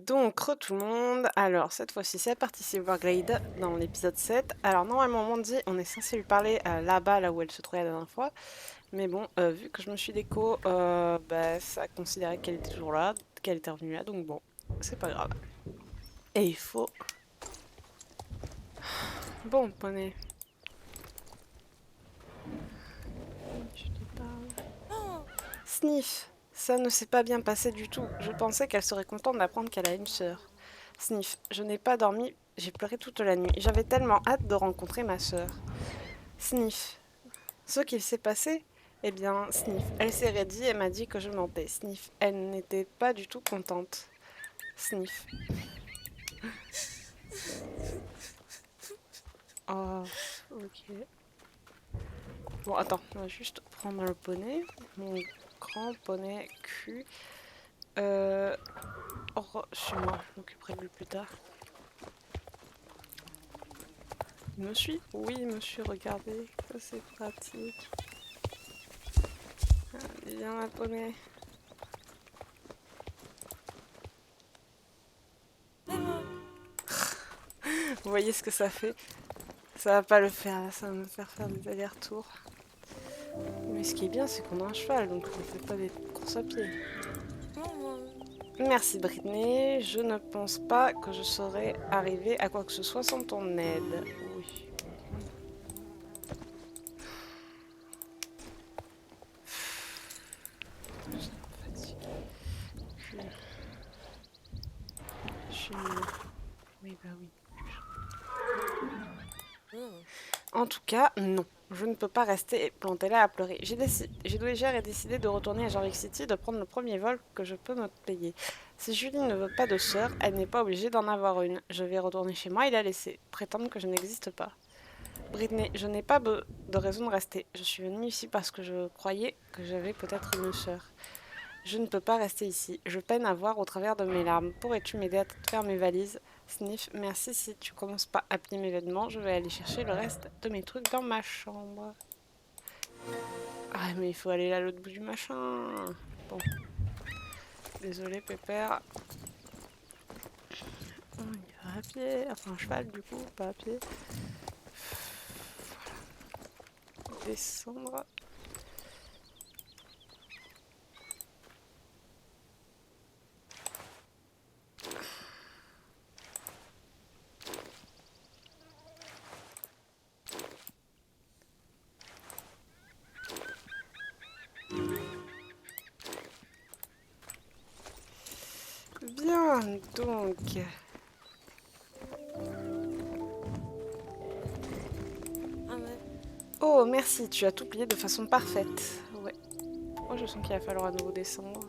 Donc, tout le monde. Alors, cette fois-ci, c'est parti, c'est Warglade dans l'épisode 7. Alors, normalement, Mandy, on est censé lui parler là-bas, là où elle se trouvait la dernière fois. Mais bon, vu que je me suis déco, bah, ça a considéré qu'elle était toujours là, qu'elle était revenue là, donc bon, c'est pas grave. Et il faut... Bon, poney. Je te parle. Sniff, ça ne s'est pas bien passé du tout. Je pensais qu'elle serait contente d'apprendre qu'elle a une sœur. Sniff, je n'ai pas dormi, j'ai pleuré toute la nuit. J'avais tellement hâte de rencontrer ma sœur. Sniff, ce qu'il s'est passé? Eh bien, Sniff, elle s'est raidie et m'a dit que je mentais. Sniff, elle n'était pas du tout contente. Sniff. Oh, ok. Bon, attends, on va juste prendre le poney. Mon grand poney cul. Chez moi, je m'occuperai de lui plus tard. Il me suit? Oui, monsieur, regardez, que c'est pratique. Allez, viens, ma poney. Vous voyez ce que ça fait? Ça va pas le faire, là, ça va me faire faire des allers-retours. Mais ce qui est bien, c'est qu'on a un cheval, donc on ne fait pas des courses à pied. Merci Britney, je ne pense pas que je saurais arriver à quoi que ce soit sans ton aide. Oui. Je suis nulle. Oui, bah oui. En tout cas, non. Je ne peux pas rester plantée là à pleurer. J'ai déjà décidé de retourner à Jarvik City, de prendre le premier vol que je peux me payer. Si Julie ne veut pas de sœur, elle n'est pas obligée d'en avoir une. Je vais retourner chez moi et la laisser, prétendre que je n'existe pas. Britney, je n'ai pas de raison de rester. Je suis venue ici parce que je croyais que j'avais peut-être une sœur. Je ne peux pas rester ici. Je peine à voir au travers de mes larmes. Pourrais-tu m'aider à faire mes valises? Sniff, merci. Si tu commences pas à plier mes vêtements, je vais aller chercher le reste de mes trucs dans ma chambre. Ah, mais il faut aller à l'autre bout du machin. Bon. Désolé, Pépère. On ira à pied. Enfin, un cheval, du coup, pas à pied. Descendre. Bien, donc. Oh, merci, tu as tout plié de façon parfaite. Ouais. Oh, je sens qu'il va falloir à nouveau descendre.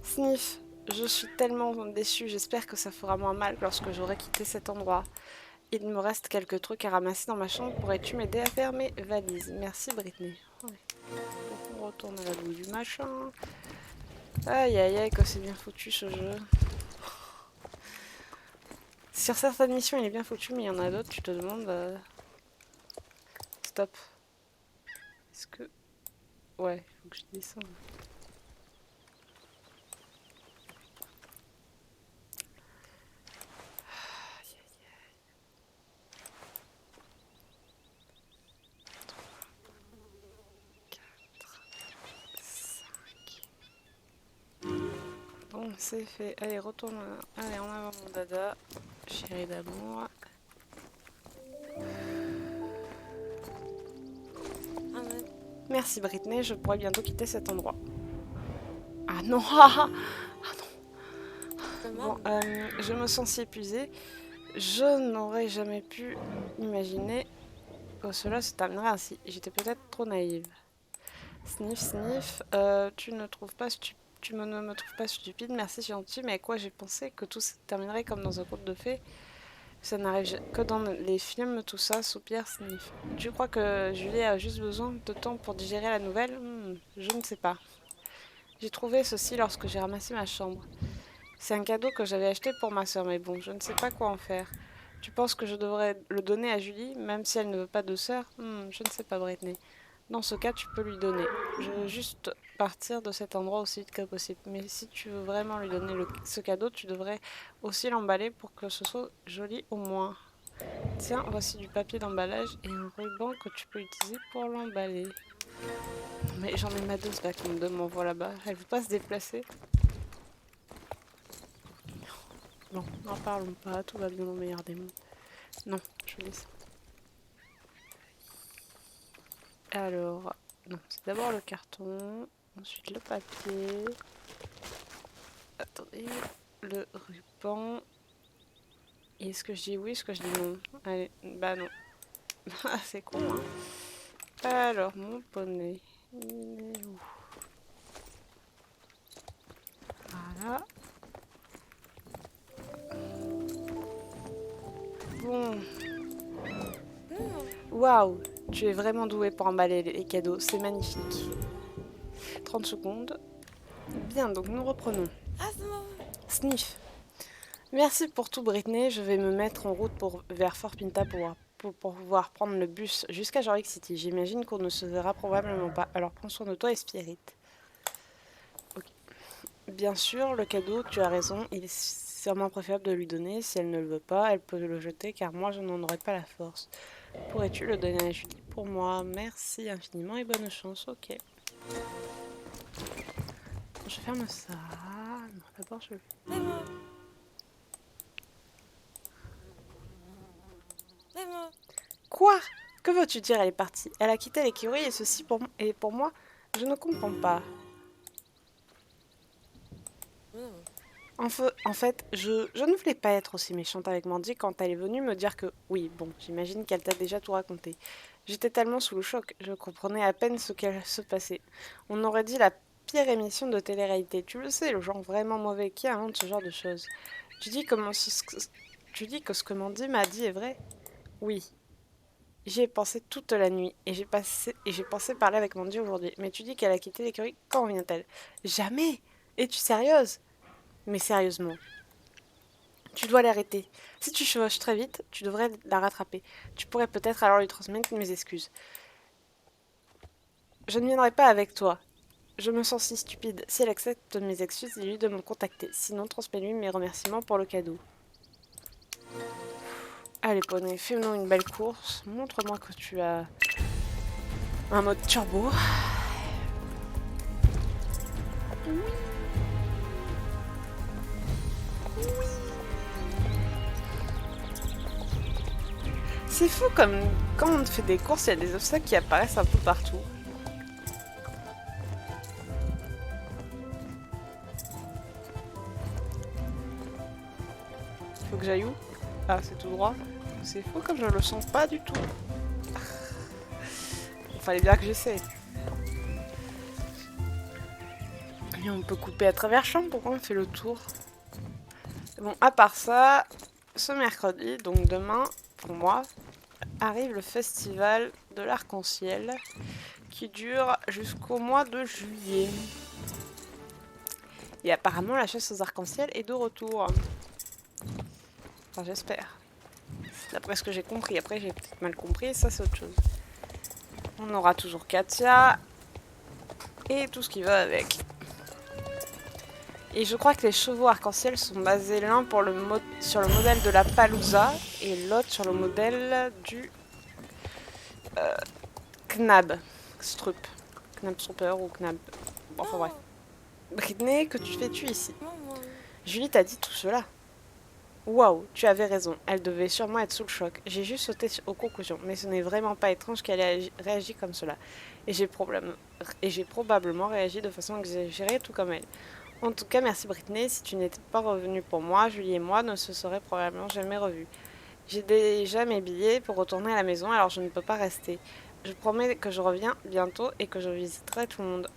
Sniff, je suis tellement déçue, j'espère que ça fera moins mal lorsque j'aurai quitté cet endroit. Il me reste quelques trucs à ramasser dans ma chambre, pourrais-tu m'aider à faire mes valises? Merci Britney. Ouais. Donc on retourne à la boue du machin. Aïe aïe aïe, que c'est bien foutu ce jeu. Sur certaines missions il est bien foutu, mais il y en a d'autres, tu te demandes... Stop. Est-ce que... Ouais, il faut que je descende. Bon, c'est fait. Allez, retourne. Allez, en avant, mon dada. Chérie d'amour. Merci Britney, je pourrai bientôt quitter cet endroit. Ah non, ah non. Bon, je me sens si épuisée. Je n'aurais jamais pu imaginer que cela se terminerait ainsi. J'étais peut-être trop naïve. Sniff, sniff. Tu ne me trouves pas stupide, merci gentil, mais à quoi j'ai pensé que tout se terminerait comme dans un conte de fées? Ça n'arrive que dans les films, tout ça, soupire Sniff. Tu crois que Julie a juste besoin de temps pour digérer la nouvelle? Je ne sais pas. J'ai trouvé ceci lorsque j'ai ramassé ma chambre. C'est un cadeau que j'avais acheté pour ma soeur, mais bon, je ne sais pas quoi en faire. Tu penses que je devrais le donner à Julie, même si elle ne veut pas de sœur? Je ne sais pas, Britney. Dans ce cas, tu peux lui donner. Je veux juste partir de cet endroit aussi vite que possible. Mais si tu veux vraiment lui donner ce cadeau, tu devrais aussi l'emballer pour que ce soit joli au moins. Tiens, voici du papier d'emballage et un ruban que tu peux utiliser pour l'emballer. Mais j'en ai ma dose là qui m'envoie là-bas. Elle veut pas se déplacer. Bon, n'en parlons pas, tout va bien au meilleur des mondes. Non, je laisse. Alors, non, c'est d'abord le carton, ensuite le papier. Attendez, le ruban. Et est-ce que je dis oui, est-ce que je dis non? Allez, bah non. C'est con, hein. Alors, mon poney, il est où? Voilà. Bon. Waouh, tu es vraiment doué pour emballer les cadeaux, c'est magnifique. 30 secondes. Bien, donc nous reprenons. Sniff. Merci pour tout, Britney. Je vais me mettre en route vers Fort Pinta pour pouvoir prendre le bus jusqu'à Jorvik City. J'imagine qu'on ne se verra probablement pas. Alors prends soin de toi et Spirit. Ok. Bien sûr, le cadeau, tu as raison, il est sûrement préférable de lui donner. Si elle ne le veut pas, elle peut le jeter car moi je n'en aurai pas la force. Pourrais-tu le donner à Julie pour moi? Merci infiniment et bonne chance. Ok. Je ferme ça. Non, d'abord je... Quoi? Que veux-tu dire? Elle est partie. Elle a quitté l'écurie et ceci pour moi? Je ne comprends pas. En fait, je ne voulais pas être aussi méchante avec Mandy quand elle est venue me dire que... Oui, bon, j'imagine qu'elle t'a déjà tout raconté. J'étais tellement sous le choc, je comprenais à peine ce qu'elle se passait. On aurait dit la pire émission de télé-réalité. Tu le sais, le genre vraiment mauvais qui invente ce genre de choses. Tu dis, tu dis que ce que Mandy m'a dit est vrai? Oui. J'y ai pensé toute la nuit et j'ai pensé parler avec Mandy aujourd'hui. Mais tu dis qu'elle a quitté l'écurie. Quand revient-elle? Jamais! Es-tu sérieuse? Mais sérieusement, tu dois l'arrêter. Si tu chevauches très vite, tu devrais la rattraper. Tu pourrais peut-être alors lui transmettre mes excuses. Je ne viendrai pas avec toi. Je me sens si stupide. Si elle accepte mes excuses, dis-lui de me contacter. Sinon, transmets-lui mes remerciements pour le cadeau. Allez, poney, fais-nous une belle course. Montre-moi que tu as un mode turbo. C'est fou comme quand on fait des courses, il y a des obstacles qui apparaissent un peu partout. Faut que j'aille où? Ah, c'est tout droit. C'est fou comme je le sens pas du tout. Il fallait bien que j'essaie. Et on peut couper à travers champ, pourquoi on fait le tour? Bon, à part ça, ce mercredi, donc demain, pour moi, arrive le festival de l'arc-en-ciel qui dure jusqu'au mois de juillet. Et apparemment, la chasse aux arc-en-ciel est de retour. Enfin, j'espère. D'après ce que j'ai compris. Après, j'ai peut-être mal compris, ça c'est autre chose. On aura toujours Katia et tout ce qui va avec. Et je crois que les chevaux arc-en-ciel sont basés l'un sur le modèle de la Palouza et l'autre sur le modèle du Knab Strup. Knab Strupper ou Knab. Bon, enfin bref. Britney, que fais-tu ici? Julie t'a dit tout cela. Waouh, tu avais raison, elle devait sûrement être sous le choc. J'ai juste sauté aux conclusions, mais ce n'est vraiment pas étrange qu'elle ait réagi comme cela. Et j'ai probablement réagi de façon exagérée, tout comme elle. En tout cas, merci Britney, si tu n'étais pas revenue pour moi, Julie et moi ne se seraient probablement jamais revus. J'ai déjà mes billets pour retourner à la maison, alors je ne peux pas rester. Je promets que je reviens bientôt et que je visiterai tout le monde.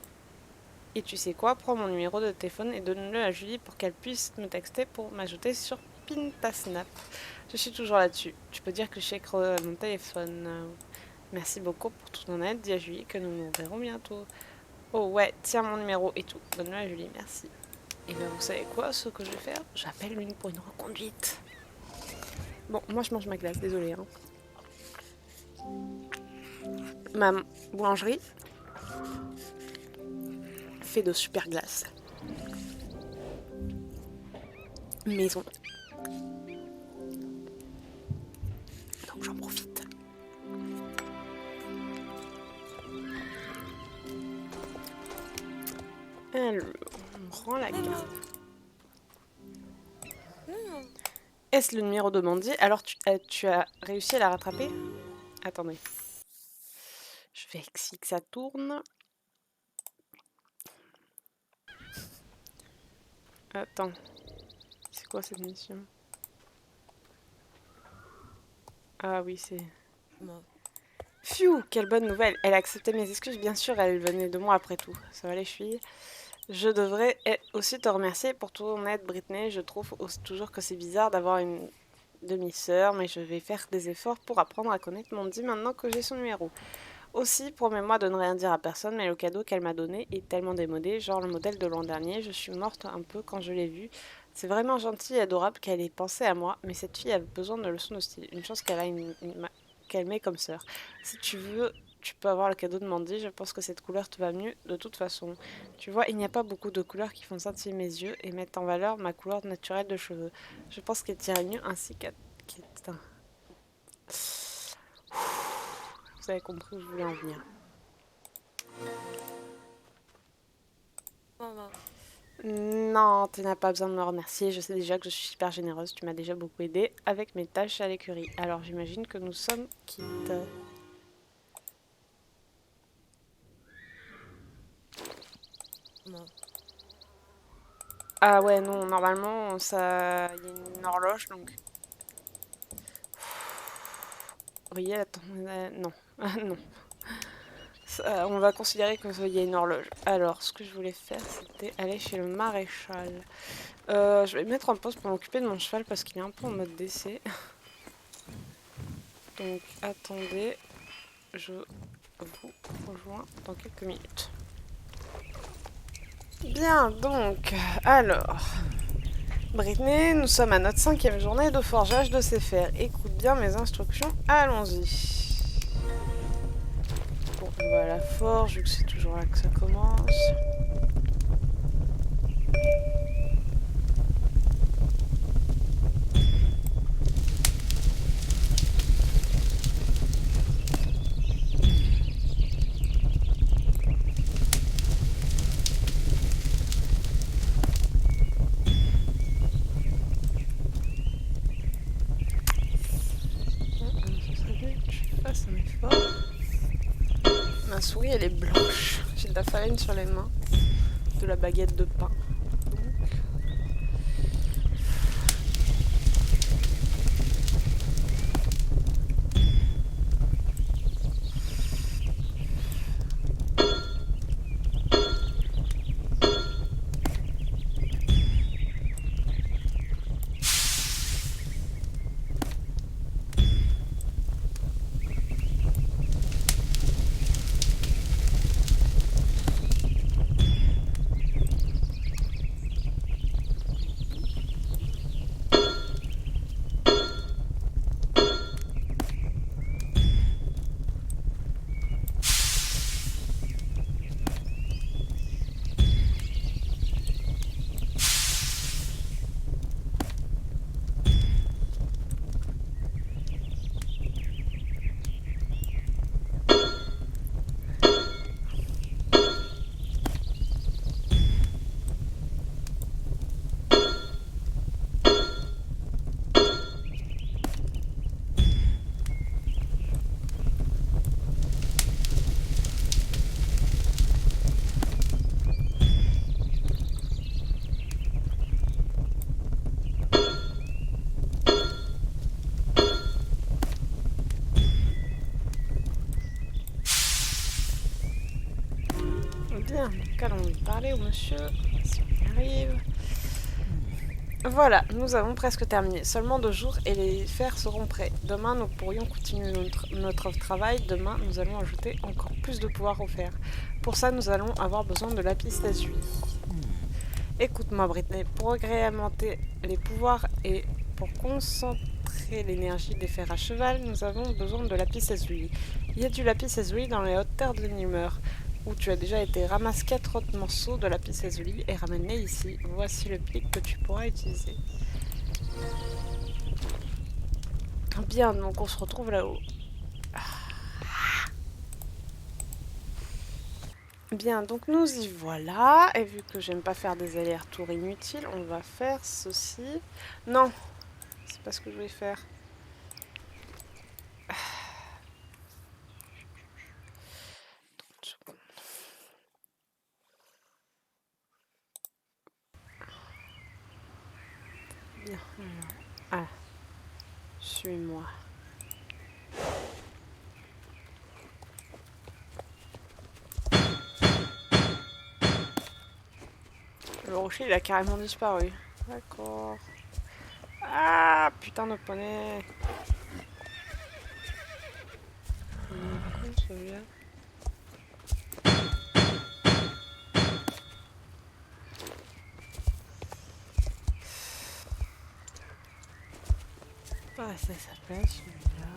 Et tu sais quoi, prends mon numéro de téléphone et donne-le à Julie pour qu'elle puisse me texter pour m'ajouter sur Pintasnap. Je suis toujours là-dessus. Tu peux dire que je check mon téléphone. Merci beaucoup pour toute ton aide. Dis à Julie que nous nous verrons bientôt. Oh ouais, tiens mon numéro et tout. Donne-le à Julie, merci. Et bien vous savez quoi, ce que je vais faire? J'appelle Lune pour une reconduite. Bon, moi je mange ma glace, désolée. Hein. boulangerie fait de super glaces. Maison. Donc j'en profite. Alors, on rend la carte. Est-ce le numéro de Mandy? Alors tu as réussi à la rattraper? Attendez. Je vérifie que ça tourne. Attends. C'est quoi cette mission? Ah oui, c'est... Phew, quelle bonne nouvelle. Elle a accepté mes excuses, bien sûr, elle venait de moi après tout. Ça va les filles? Je devrais aussi te remercier pour ton aide, Britney. Je trouve toujours que c'est bizarre d'avoir une demi-sœur, mais je vais faire des efforts pour apprendre à connaître Mandy maintenant que j'ai son numéro. Aussi, promets-moi de ne rien dire à personne, mais le cadeau qu'elle m'a donné est tellement démodé, genre le modèle de l'an dernier. Je suis morte un peu quand je l'ai vu. C'est vraiment gentil et adorable qu'elle ait pensé à moi, mais cette fille a besoin de leçons de style. Une chance qu'elle a qu'elle m'ait comme sœur. Si tu veux, tu peux avoir le cadeau de Mandy. Je pense que cette couleur te va mieux de toute façon. Tu vois, il n'y a pas beaucoup de couleurs qui font scintiller mes yeux et mettent en valeur ma couleur naturelle de cheveux. Je pense qu'elle t'irait mieux ainsi qu'à... Vous avez compris où je voulais en venir. Non, tu n'as pas besoin de me remercier. Je sais déjà que je suis super généreuse. Tu m'as déjà beaucoup aidé avec mes tâches à l'écurie. Alors j'imagine que nous sommes quittes. Ah ouais, non, normalement, ça... il y a une horloge, donc... Oui, attends, non. Non. On va considérer qu'il y a une horloge. Alors, ce que je voulais faire, c'était aller chez le maréchal. Je vais me mettre en pause pour m'occuper de mon cheval parce qu'il est un peu en mode décès. Donc, attendez. Je vous rejoins dans quelques minutes. Bien, donc, alors... Britney, nous sommes à notre 5e journée de forgeage de ces fers. Écoute bien mes instructions, allons-y. Bon, on va à la forge, vu que c'est toujours là que ça commence. Ma souris elle est blanche. J'ai de la farine sur les mains. De la baguette de pain. Bien, donc allons parler au monsieur, si on y arrive. Voilà, nous avons presque terminé. Seulement 2 jours et les fers seront prêts. Demain, nous pourrions continuer notre travail. Demain, nous allons ajouter encore plus de pouvoir au fer. Pour ça, nous allons avoir besoin de lapis lazuli. Écoute-moi, Britney, pour agrémenter les pouvoirs et pour concentrer concentrer l'énergie des fers à cheval, nous avons besoin de lapis lazuli. Il y a du lapis lazuli dans les hautes terres de Nimmer, où tu as déjà été. Ramasse 4 autres morceaux de lapis lazuli et ramène-les ici. Voici le pic que tu pourras utiliser. Bien, donc on se retrouve là-haut. Bien, donc nous y voilà. Et vu que j'aime pas faire des allers-retours inutiles, on va faire ceci. Non, c'est pas ce que je voulais faire. Bien, alors. Ah, suis-moi. Le rocher, il a carrément disparu. D'accord. Ah, putain de poney. Cool, celui-là. Ah, ça s'appelle celui-là.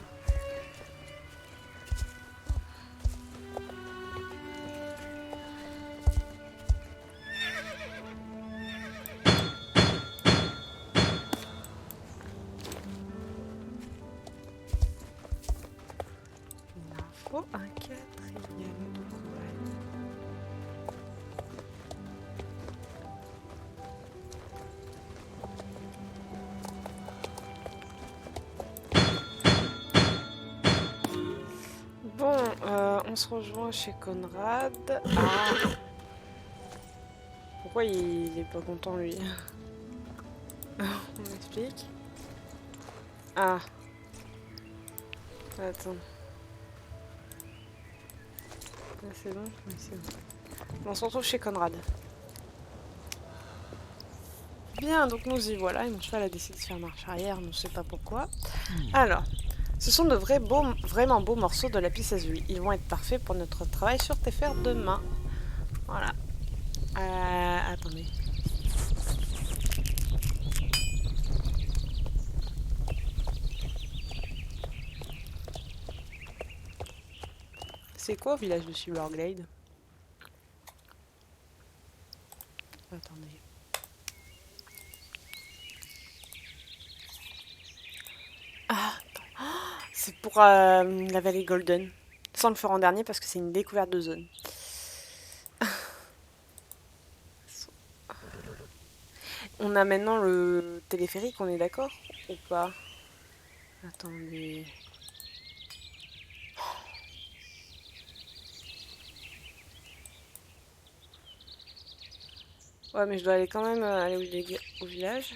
Il en faut un quatrième. Donc, ouais. Bon, on se rejoint chez Conrad. Ah. Pourquoi il est pas content lui? On explique. Ah. Attends. Ah, c'est bon? Oui, c'est bon. On se retrouve chez Conrad. Bien, donc nous y voilà. Et mon cheval a décidé de faire marche arrière, on ne sait pas pourquoi. Alors, ce sont de vraiment beaux morceaux de lapis lazuli. Ils vont être parfaits pour notre travail sur tes fers demain. Voilà. Attendez. C'est quoi au village de Silverglade? Attendez. Ah, attends. C'est pour la vallée Golden. Sans le faire en dernier parce que c'est une découverte de zone. On a maintenant le téléphérique, on est d'accord? Ou pas? Attendez. Ouais, mais je dois aller quand même aller au village.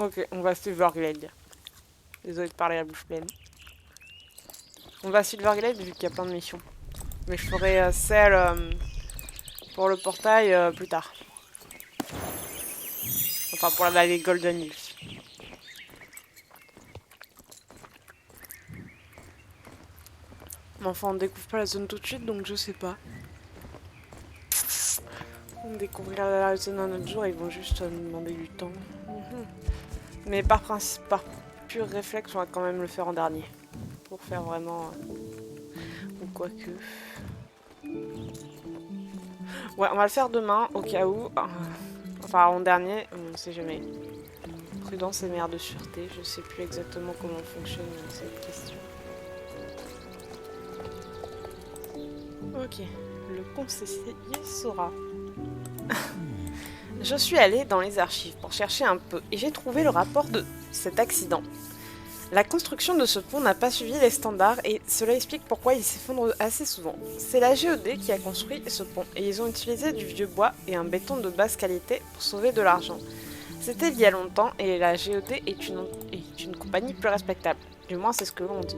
Ok, on va à Silverglade. Désolé de parler à la bouche pleine. On va à Silverglade vu qu'il y a plein de missions. Mais je ferai celle pour le portail plus tard. Enfin, pour la vallée Golden Hills. Mais enfin, on découvre pas la zone tout de suite, donc je sais pas. On découvrira la zone un autre jour, ils vont juste nous demander du temps. Mais par principe, par pur réflexe, on va quand même le faire en dernier. Pour faire vraiment... ou quoi que... Ouais, on va le faire demain, au cas où. Enfin, en dernier, on sait jamais. Prudence et mère de sûreté, je sais plus exactement comment fonctionne cette question. Ok, le conseiller saura. Je suis allée dans les archives pour chercher un peu et j'ai trouvé le rapport de cet accident. La construction de ce pont n'a pas suivi les standards et cela explique pourquoi il s'effondre assez souvent. C'est la GED qui a construit ce pont et ils ont utilisé du vieux bois et un béton de basse qualité pour sauver de l'argent. C'était il y a longtemps et la GED est est une compagnie plus respectable. Du moins, c'est ce que l'on dit.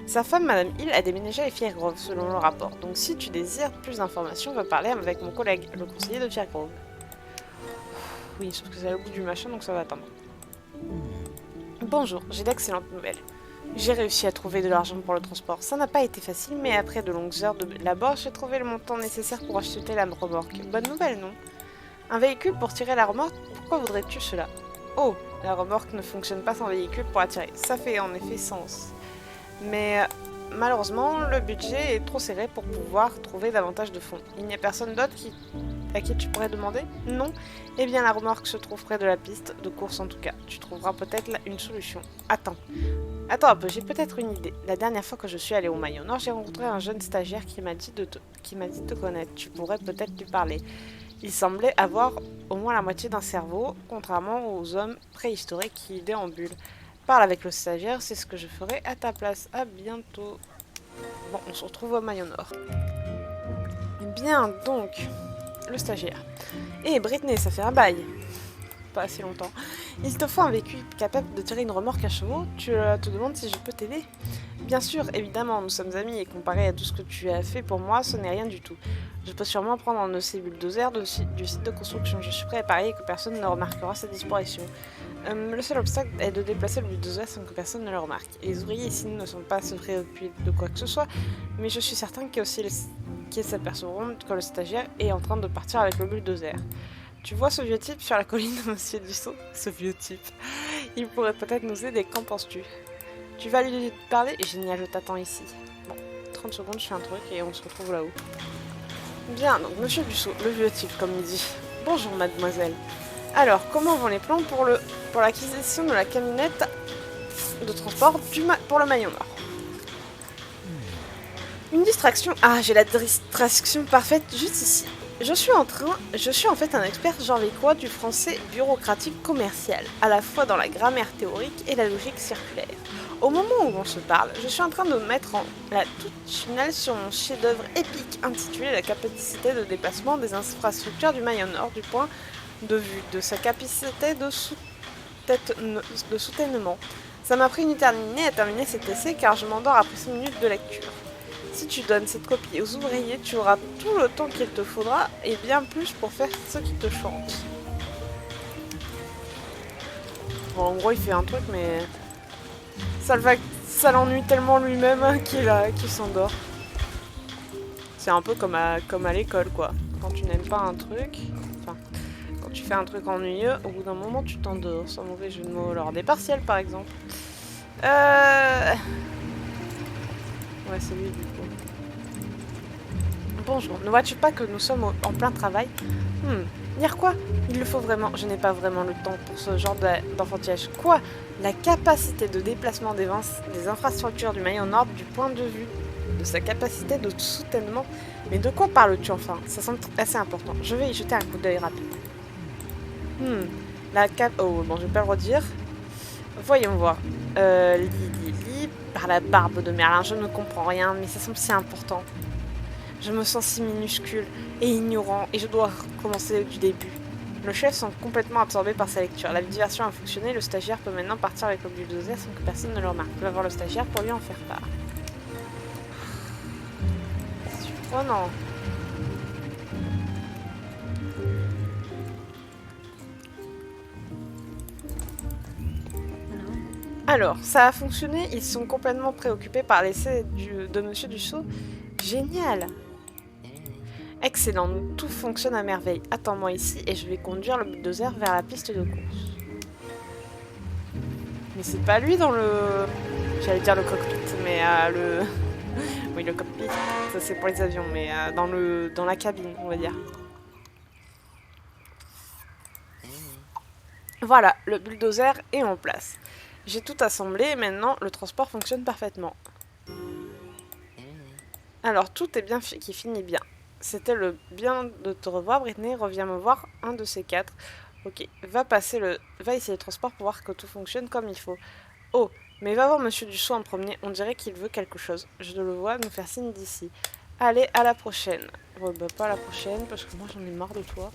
Sa femme, Madame Hill, a déménagé à Firegrove, selon le rapport. Donc si tu désires plus d'informations, va parler avec mon collègue, le conseiller de Firegrove. Oui, sauf que c'est au bout du machin, donc ça va attendre. Bonjour, j'ai d'excellentes nouvelles. J'ai réussi à trouver de l'argent pour le transport. Ça n'a pas été facile, mais après de longues heures de labeur, j'ai trouvé le montant nécessaire pour acheter la remorque. Bonne nouvelle, non? Un véhicule pour tirer la remorque? Pourquoi voudrais-tu cela? Oh, la remorque ne fonctionne pas sans véhicule pour la tirer. Ça fait en effet sens. Mais malheureusement, le budget est trop serré pour pouvoir trouver davantage de fonds. Il n'y a personne d'autre à qui tu pourrais demander? Non? Eh bien, la remorque se trouve près de la piste, de course en tout cas. Tu trouveras peut-être une solution. Attends un peu, j'ai peut-être une idée. La dernière fois que je suis allée au Maillot Nord, j'ai rencontré un jeune stagiaire qui m'a dit de te connaître. Tu pourrais peut-être lui parler. Il semblait avoir au moins la moitié d'un cerveau, contrairement aux hommes préhistoriques qui y déambulent. Parle avec le stagiaire, c'est ce que je ferai à ta place. À bientôt. Bon, on se retrouve au Maillot Nord. Bien, donc, le stagiaire. Eh, Britney, ça fait un bail. Pas assez longtemps. Il te faut un véhicule capable de tirer une remorque à chevaux. Tu te demandes si je peux t'aider? Bien sûr, évidemment, nous sommes amis et comparé à tout ce que tu as fait pour moi, ce n'est rien du tout. Je peux sûrement prendre un de ces bulldozers du site de construction. Je suis prêt à parier que personne ne remarquera sa disparition. Le seul obstacle est de déplacer le bulldozer sans que personne ne le remarque. Les ouvriers ici ne sont pas se préoccuper de quoi que ce soit, mais je suis certain qu'ils s'apercevront que le stagiaire est en train de partir avec le bulldozer. Tu vois ce vieux type sur la colline, monsieur Dussault? Ce vieux type. Il pourrait peut-être nous aider, qu'en penses-tu? Tu vas lui parler? Génial, je t'attends ici. Bon, 30 secondes, je fais un truc et on se retrouve là-haut. Bien, donc monsieur Dussault, le vieux type, comme il dit. Bonjour, mademoiselle. Alors, comment vont les plans pour l'acquisition de la camionnette de transport pour le Maillot Nord? Une distraction. Ah, j'ai la distraction parfaite juste ici. Je suis en fait un expert jean-vécois du français bureaucratique commercial, à la fois dans la grammaire théorique et la logique circulaire. Au moment où on se parle, je suis en train de mettre la touche finale sur mon chef-d'œuvre épique intitulé La capacité de déplacement des infrastructures du Maillot Nord du point de vue de sa capacité de soutènement. Ça m'a pris une éternité à terminer cet essai car je m'endors après 5 minutes de lecture. Si tu donnes cette copie aux ouvriers, tu auras tout le temps qu'il te faudra et bien plus pour faire ce qui te chante. Bon, en gros, il fait un truc, mais ça l'ennuie tellement lui-même qu'il s'endort. C'est un peu comme à l'école, quoi. Quand tu n'aimes pas un truc, enfin, quand tu fais un truc ennuyeux, au bout d'un moment, tu t'endors. Sans mauvais jeu de mots, lors des partiels, par exemple. Ouais, c'est lui, du coup. Bonjour, ne vois-tu pas que nous sommes en plein travail? Lire quoi? Il le faut vraiment. Je n'ai pas vraiment le temps pour ce genre d'enfantillage. Quoi? La capacité de déplacement des infrastructures du Maillot Nord du point de vue de sa capacité de soutènement. Mais de quoi parles-tu enfin? Ça semble assez important. Je vais y jeter un coup d'œil rapide. Oh, bon, je vais pas le redire. Voyons voir. Par la barbe de Merlin, je ne comprends rien, mais ça semble si important. Je me sens si minuscule et ignorant, et je dois recommencer du début. Le chef semble complètement absorbé par sa lecture. La diversion a fonctionné, le stagiaire peut maintenant partir avec le bulldozer sans que personne ne le remarque. Je vais voir le stagiaire pour lui en faire part. Surprenant. Alors, ça a fonctionné, ils sont complètement préoccupés par l'essai de monsieur Dussault. Génial! Excellent, tout fonctionne à merveille. Attends-moi ici et je vais conduire le bulldozer vers la piste de course. Mais c'est pas lui dans le... J'allais dire le cockpit, mais le... Oui, le cockpit, ça c'est pour les avions, mais dans la cabine, on va dire. Voilà, le bulldozer est en place. J'ai tout assemblé et maintenant le transport fonctionne parfaitement. Alors tout est bien qui finit bien. C'était le bien de te revoir, Britney. Reviens me voir, un de ces quatre. Ok, va essayer le transport pour voir que tout fonctionne comme il faut. Oh, mais va voir monsieur Dussault en premier. On dirait qu'il veut quelque chose. Je le vois nous faire signe d'ici. Allez, à la prochaine. Ouais, bah pas à la prochaine parce que moi j'en ai marre de toi.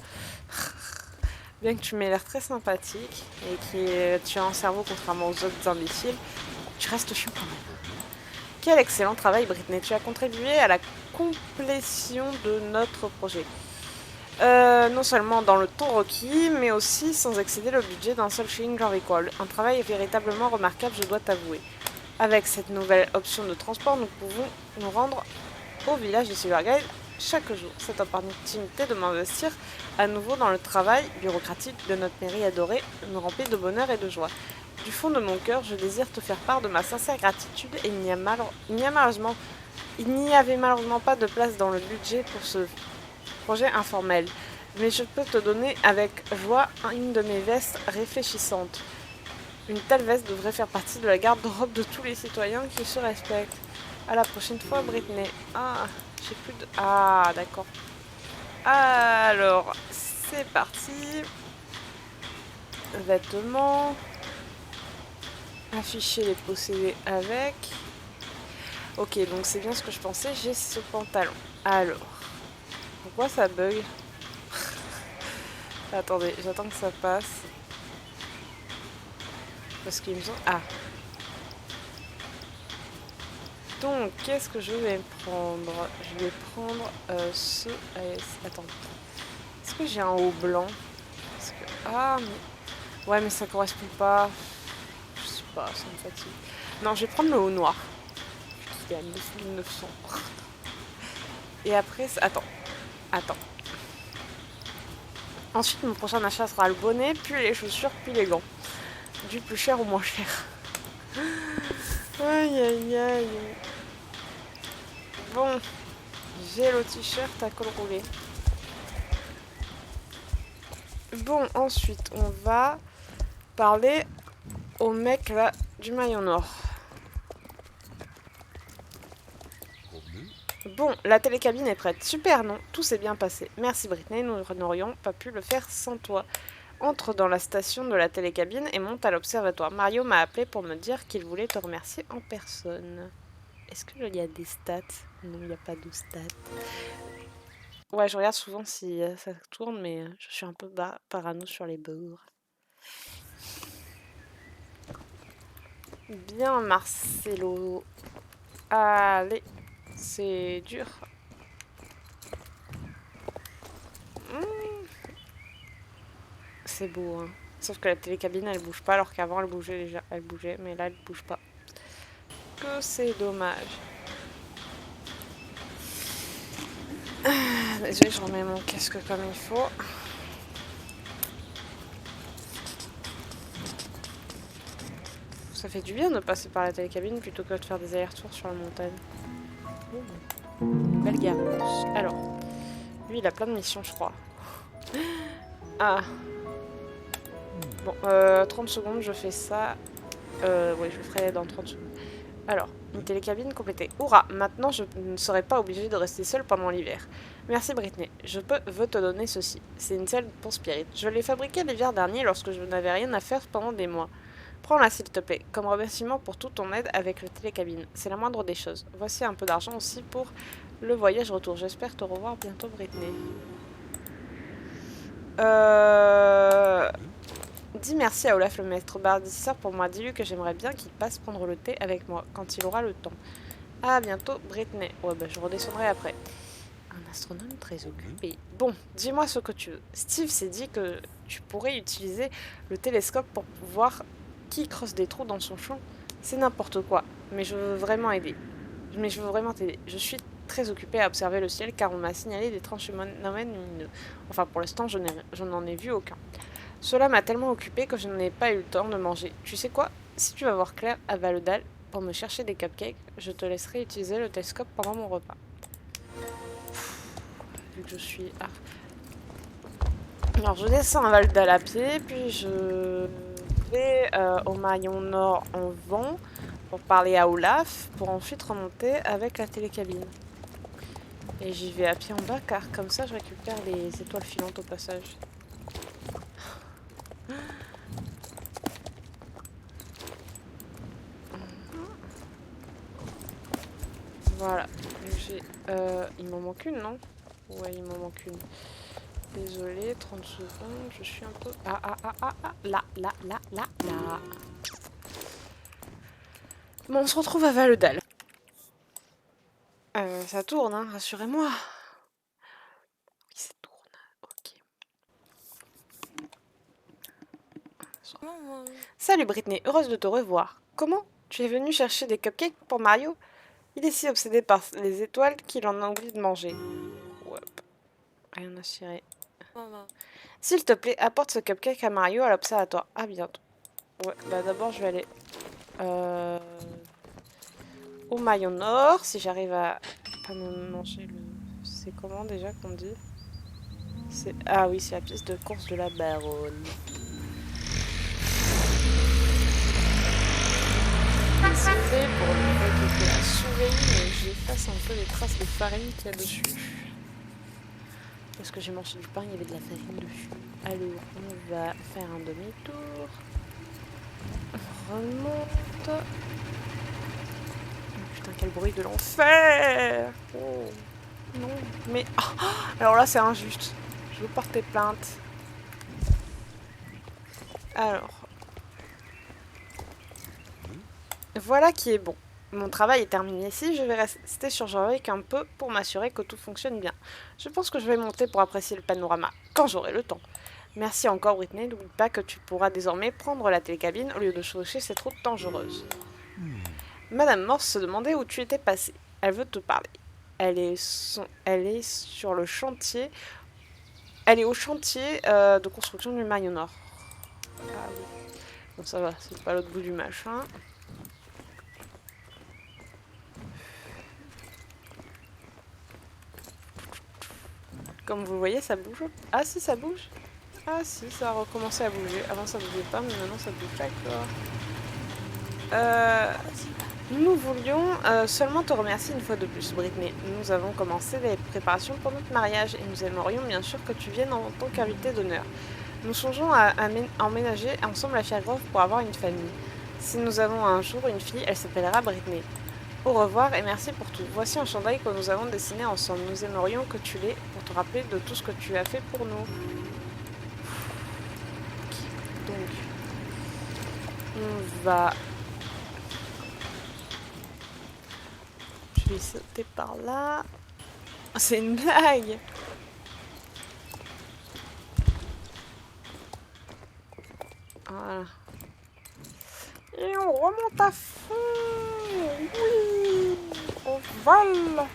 Bien que tu m'aies l'air très sympathique et que tu as un cerveau contrairement aux autres imbéciles, tu restes chiant quand même. Quel excellent travail, Britney. Tu as contribué à la complétion de notre projet. Non seulement dans le temps requis, mais aussi sans excéder le budget d'un seul shilling j'en recall. Un travail véritablement remarquable, je dois t'avouer. Avec cette nouvelle option de transport, nous pouvons nous rendre au village de Silverglade chaque jour. Cette opportunité de m'investir à nouveau dans le travail bureaucratique de notre mairie adorée nous remplit de bonheur et de joie. Du fond de mon cœur, je désire te faire part de ma sincère gratitude et il n'y avait malheureusement pas de place dans le budget pour ce projet informel. Mais je peux te donner avec joie une de mes vestes réfléchissantes. Une telle veste devrait faire partie de la garde-robe de tous les citoyens qui se respectent. À la prochaine fois, Britney. Ah, j'ai plus de... Ah, d'accord. Alors, c'est parti. Vêtements. Afficher les possédés avec. Ok, donc c'est bien ce que je pensais. J'ai ce pantalon. Alors, pourquoi ça bug? Attendez, j'attends que ça passe. Parce qu'il me semble... Ah. Donc, qu'est-ce que je vais prendre? Je vais prendre ce... Attends. Est-ce que j'ai un haut blanc? Parce que... Ah, mais... Ouais, mais ça correspond pas. Je sais pas, ça me fatigue. Non, je vais prendre le haut noir. Qui est à 9900. Et après... Attends. Attends. Ensuite, mon prochain achat sera le bonnet, puis les chaussures, puis les gants. Du plus cher au moins cher. Aïe, aïe, aïe. Bon. J'ai le t-shirt à col roulé. Bon, ensuite, on va parler au mec là du maillon nord. Bon, la télécabine est prête. Super, non? Tout s'est bien passé. Merci Britney, nous n'aurions pas pu le faire sans toi. Entre dans la station de la télécabine et monte à l'observatoire. Mario m'a appelé pour me dire qu'il voulait te remercier en personne. Est-ce qu'il y a des stats? Non, il n'y a pas de stats. Ouais, je regarde souvent si ça tourne, mais je suis un peu parano sur les bugs. Bien, Marcelo. Allez, c'est dur. C'est beau, hein. Sauf que la télécabine, elle bouge pas, alors qu'avant, elle bougeait déjà. Elle bougeait, mais là, elle bouge pas. Que c'est dommage. Désolée, je remets mon casque comme il faut. Ça fait du bien de passer par la télécabine plutôt que de faire des allers-retours sur la montagne. Oh, belle garance. Alors, lui, il a plein de missions, je crois. Ah. Bon, 30 secondes, je fais ça. Ouais, je le ferai dans 30 secondes. Alors, une télécabine complétée. Hurrah! Maintenant, je ne serai pas obligée de rester seule pendant l'hiver. Merci Britney. Veux te donner ceci. C'est une selle pour Spirit. Je l'ai fabriquée l'hiver dernier lorsque je n'avais rien à faire pendant des mois. Prends-la s'il te plaît, comme remerciement pour toute ton aide avec le télécabine. C'est la moindre des choses. Voici un peu d'argent aussi pour le voyage retour. J'espère te revoir bientôt Britney. Dis merci à Olaf le maître bardisseur pour moi. Dis-lui que j'aimerais bien qu'il passe prendre le thé avec moi quand il aura le temps. À bientôt, Britney. Ouais, bah je redescendrai après. Un astronome très occupé. Bon, dis-moi ce que tu veux. Steve s'est dit que tu pourrais utiliser le télescope pour voir qui creuse des trous dans son champ. C'est n'importe quoi, mais je veux vraiment aider. Mais je veux vraiment t'aider. Je suis très occupée à observer le ciel car on m'a signalé d'étranges phénomènes lumineux. Enfin, pour l'instant, je n'en ai vu aucun. Cela m'a tellement occupée que je n'ai pas eu le temps de manger. Tu sais quoi? Si tu vas voir Claire à Valodal pour me chercher des cupcakes, je te laisserai utiliser le télescope pendant mon repas. Vu que je suis... Ah. Alors je descends à Valodal à pied, puis je vais au maillon nord en vent pour parler à Olaf, pour ensuite remonter avec la télécabine. Et j'y vais à pied en bas car comme ça je récupère les étoiles filantes au passage. Voilà. Il m'en manque une, non? Ouais, il m'en manque une. Désolée, 30 secondes, je suis un peu... Là. Bon, on se retrouve à Valedal. Ça tourne, hein, rassurez-moi. Oui, ça tourne, ok. Salut Britney, heureuse de te revoir. Comment? Tu es venue chercher des cupcakes pour Mario? Il est si obsédé par les étoiles qu'il en a oublié de manger. Ouais, rien à cirer. S'il te plaît, apporte ce cupcake à Mario à l'observatoire. À bientôt. Ouais, bah d'abord je vais aller au maillon nord, si j'arrive à me manger le... C'est comment déjà qu'on dit? Ah oui, c'est la piste de course de la Baronne. C'est fait pour le fait que la surveille, mais j'efface un peu les traces de farine qu'il y a dessus. Parce que j'ai mangé du pain, il y avait de la farine dessus. Alors, on va faire un demi-tour. On remonte. Oh, putain, quel bruit de l'enfer! Oh, non, mais... Oh, alors là, c'est injuste. Je veux porter plainte. Alors... Voilà qui est bon. Mon travail est terminé ici, je vais rester sur Jorvik un peu pour m'assurer que tout fonctionne bien. Je pense que je vais monter pour apprécier le panorama, quand j'aurai le temps. Merci encore Britney, n'oublie pas que tu pourras désormais prendre la télécabine au lieu de chevaucher cette route dangereuse. Madame Morse se demandait où tu étais passé. Elle veut te parler. Elle est sur le chantier. Elle est au chantier de construction du Maillon Nord. Ah oui. Bon ça va, c'est pas l'autre bout du machin. Comme vous voyez, ça bouge. Ah si, ça bouge. Ah si, ça a recommencé à bouger. Avant ça bougeait pas, mais maintenant ça bouge. D'accord. Nous voulions seulement te remercier une fois de plus, Britney. Nous avons commencé les préparations pour notre mariage et nous aimerions bien sûr que tu viennes en tant qu'invité d'honneur. Nous songeons à emménager ensemble à Fairgrove pour avoir une famille. Si nous avons un jour une fille, elle s'appellera Britney. Au revoir et merci pour tout. Voici un chandail que nous avons dessiné ensemble. Nous aimerions que tu l'aies pour te rappeler de tout ce que tu as fait pour nous. Donc, on va... Je vais sauter par là. C'est une blague. Voilà. Et on remonte à fond. Oui. On vole.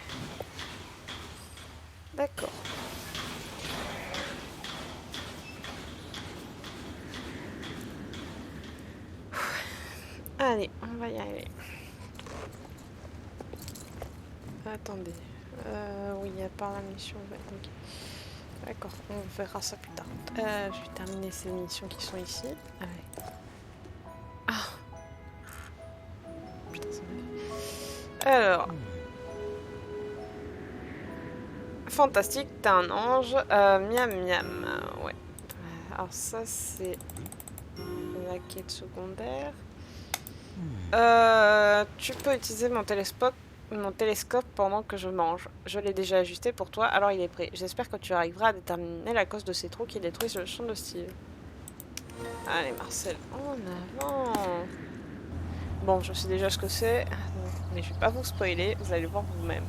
D'accord. Allez, on va y aller. Attendez. Oui, il y a par la mission. Okay. D'accord, on verra ça plus tard. Je vais terminer ces missions qui sont ici. Allez. Ah. Putain, ça m'a fait. Alors. Fantastique, t'es un ange. Miam miam. Ouais. Alors ça, c'est la quête secondaire. Tu peux utiliser mon télescope pendant que je mange. Je l'ai déjà ajusté pour toi, alors il est prêt. J'espère que tu arriveras à déterminer la cause de ces trous qui détruisent le champ de Steve. Allez Marcel, en avant. Bon, je sais déjà ce que c'est, mais je vais pas vous spoiler, vous allez voir vous-même.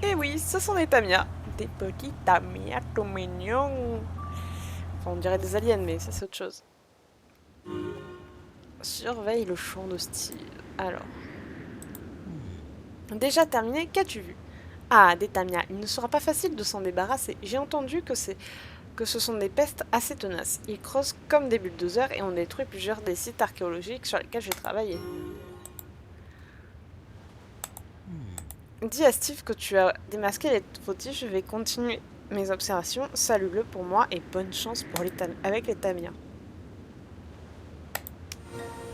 Et oui, ce sont des Tamiya. Des petits Tamiya tout mignons. Enfin, on dirait des aliens, mais ça c'est autre chose. Surveille le champ de Steve. Alors. Déjà terminé, qu'as-tu vu? Ah, des Tamiya. Il ne sera pas facile de s'en débarrasser. J'ai entendu que ce sont des pestes assez tenaces. Ils creusent comme des bulldozers et ont détruit plusieurs des sites archéologiques sur lesquels j'ai travaillé. Dis à Steve que tu as démasqué les fautifs, je vais continuer mes observations. Salue-le pour moi et bonne chance pour avec les Tamiya.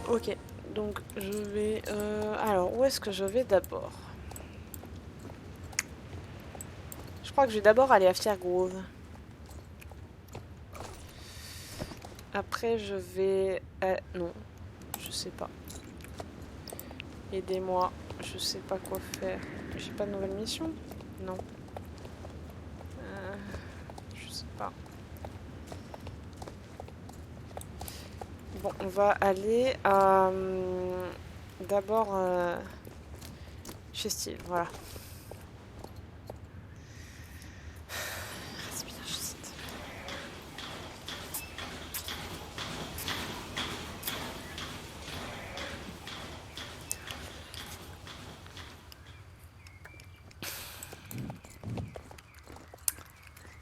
Ok, donc je vais... alors, où est-ce que je vais d'abord? Je crois que je vais d'abord aller à Fairgrove. Après, je vais... non, je sais pas. Aidez-moi. Je sais pas quoi faire. J'ai pas de nouvelle mission? Non. Je sais pas. Bon, on va aller d'abord chez Steve, voilà. Respire, juste.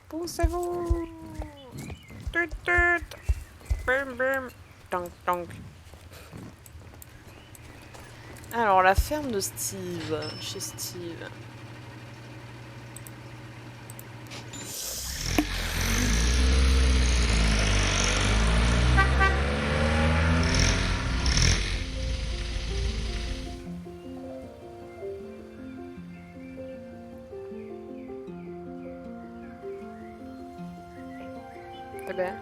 Poussez-vous! Tut tut! Bum bum! Tong tong! Alors, la ferme de Steve, chez Steve. Eh ben.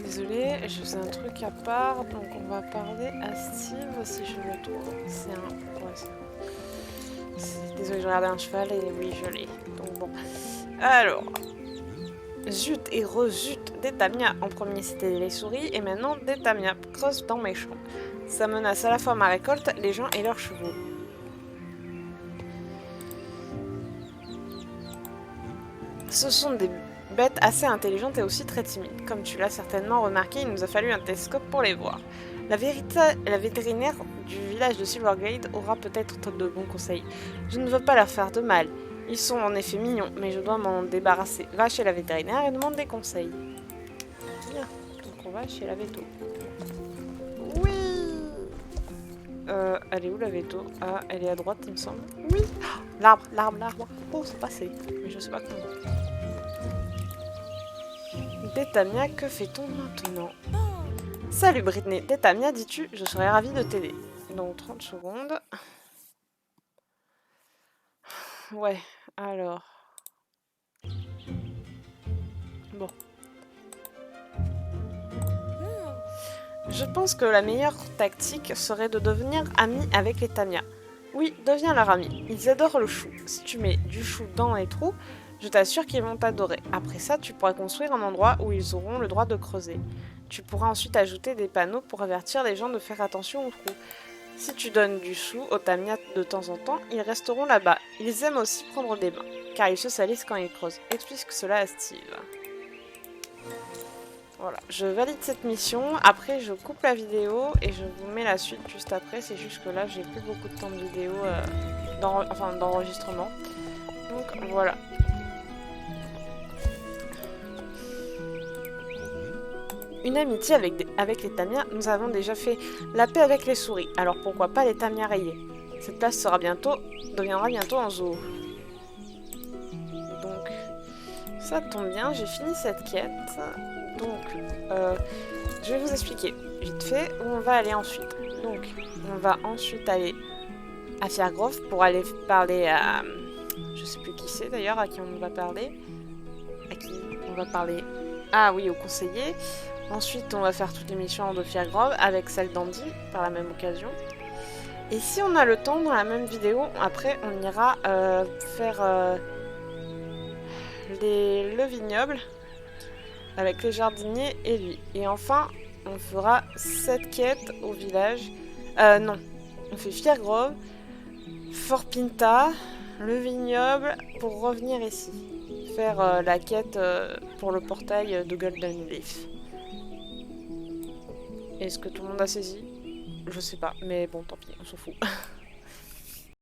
Désolée, je faisais un truc à part, donc on va parler à Steve si je le trouve. C'est un... Ouais, désolée, je regardais un cheval et oui, je l'ai. Donc bon. Alors. Zut et rezut des Tamia. En premier, c'était les souris et maintenant des Tamia creusent dans mes champs. Ça menace à la fois ma récolte, les gens et leurs chevaux. Ce sont des bêtes assez intelligentes et aussi très timides. Comme tu l'as certainement remarqué, il nous a fallu un télescope pour les voir. La vétérinaire du village de Silverglade aura peut-être de bons conseils. Je ne veux pas leur faire de mal. Ils sont en effet mignons, mais je dois m'en débarrasser. Va chez la vétérinaire et demande des conseils. Bien, donc on va chez la véto. Oui. Elle est où la véto? Ah, elle est à droite, il me semble. Oui. Oh, l'arbre, l'arbre, l'arbre. Oh, c'est passé. Mais je sais pas comment. Détamia, que fait-on maintenant? Salut Britney, Détamia, dis-tu? Je serais ravie de t'aider. Dans 30 secondes. Ouais, alors... Bon. Je pense que la meilleure tactique serait de devenir ami avec les Tamia. Oui, deviens leur ami. Ils adorent le chou. Si tu mets du chou dans les trous, je t'assure qu'ils vont t'adorer. Après ça, tu pourras construire un endroit où ils auront le droit de creuser. Tu pourras ensuite ajouter des panneaux pour avertir les gens de faire attention aux trous. Si tu donnes du chou aux Tamia de temps en temps, ils resteront là-bas. Ils aiment aussi prendre des bains, car ils se salissent quand ils creusent. Explique cela à Steve. Voilà, je valide cette mission. Après, je coupe la vidéo et je vous mets la suite juste après. C'est juste que là, j'ai plus beaucoup de temps de vidéo, d'enregistrement. Donc voilà. Une amitié avec les Tamia, nous avons déjà fait la paix avec les souris. Alors pourquoi pas les Tamia rayés? Cette place deviendra bientôt un zoo. Donc, ça tombe bien, j'ai fini cette quête. Donc, je vais vous expliquer vite fait où on va aller ensuite. Donc, on va ensuite aller à Fairgrove pour aller parler à... Je sais plus qui c'est d'ailleurs, à qui on va parler. À qui on va parler... Ah oui, au conseiller. Ensuite, on va faire toutes les missions de Fairgrove avec celle d'Andy, par la même occasion. Et si on a le temps, dans la même vidéo, après, on ira faire le vignoble avec les jardiniers et lui. Et enfin, on fera cette quête au village. Non, on fait Fairgrove, Fort Pinta, le vignoble pour revenir ici. Faire la quête pour le portail de Golden Leaf. Est-ce que tout le monde a saisi? Je sais pas, mais bon, tant pis, on s'en fout.